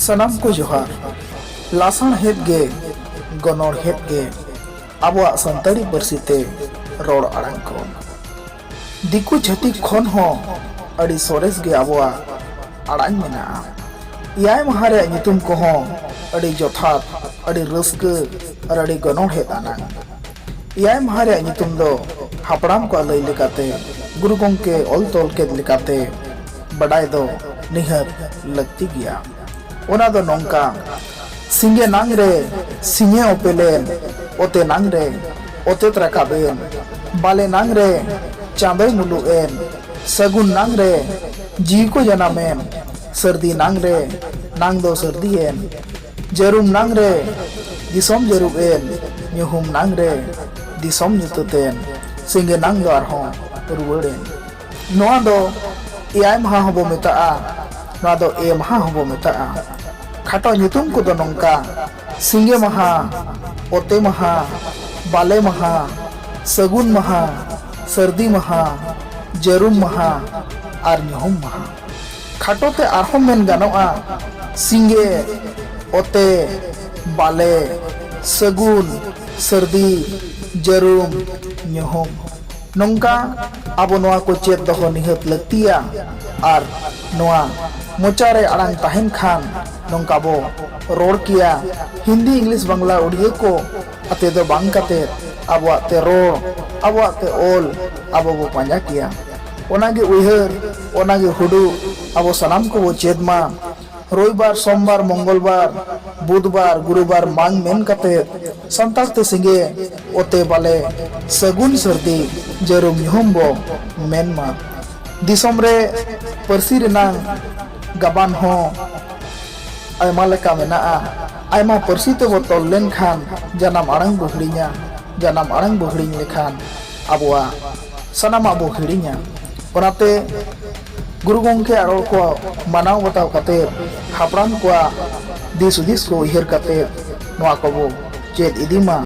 सनाम को जोहार लासान हेद गे गनोर हेद गे आबोआ संताड़ी पार्सी ते रोड आड़ांग को दिकु छाती खन हो अड़ी सोरेस गे आबोआ आड़ांग मेना एयाय माहा रे ᱧᱩᱛᱩᱢ को हो अड़ी जोथात अड़ी रस्क और अड़ी गनोर हेद आना एयाय माहा रे ᱧᱩᱛᱩᱢ दो हापड़ाम को लई लेकाते गुरु गंके ऑल तोल के लेकाते बड़ाई दो निहत लगती गया ओना दो नोंका सिंगे नांग रे सिंगे ओपेलेन ओते नांग रे ओते त्रकाबेन बाले नांग रे चांदोय मुलुएन सा.गुन नांग रे जी को जनामेन सा.रदि नांग रे नांग दो सा.रदिएन जा.रुम नांग रे दिसोम जा.रुमेन ᱧᱩᱦᱩᱢ नांग रे दिसोम ᱧᱩᱛᱩतेन सिंगे नांग दो आरहों रुवाड़ेन नोआ दो एयाय माहा हबो मेताआ नोआ दो ए माहा हबो मेताआ खाटो ᱧᱩᱛᱩᱢ को दो नोंका सिंगे माहा ओते माहा बाले माहा सा.ᱜᱩᱱ माहा सा.ᱨᱫᱤ माहा ᱡᱟ.ᱨᱩᱢ माहा और ᱧᱩᱦᱩᱢ माहा खाटो ते आरहों मेन गानोआ सिंगे ओते बाले सा.ᱜुन सा.ᱨᱫᱤ ᱡᱟ.ᱨᱩᱢ ᱧᱩᱦᱩᱢ नोंका आबो नोआ को चेत दहो निहत लगतिया और नोआ मोचारे आड़ांग ताहेन खान नोंका बो रोड किया हिंदी इंग्लिश बांग्ला उड़िया को अते दो बांग कते आबो ते रोड आबो ते ओल आबो बो पांजा किया ओनागे उइहर ओनागे हुडु आबो सनाम को वो चेदमा रविवार सोमवार मंगलवार बुधवार गुरुवार मांग मेन कते संताल ते सिंगे ओते बाले सा.ᱜुन सा.ᱨᱫᱤ ᱡᱟ.ᱨᱩᱢ ᱧᱩᱦᱩᱢ बो मेनमा दिसोम रे पार्सी रेनांग गाबान हो आयमा लेका मेनाआ आयमा पार्सी ते बो तोल लेन खान जानाम आड़ांग बो हिड़िña जानाम आड़ांग बो हिड़िñ लेखान आबोआ सनामा बो हिड़िña ओनाते गुरु गंके आरो को मानाव बताव कते हापराम को दिस उदिस को उहिर कते नोआ को बो चेद इदिमा।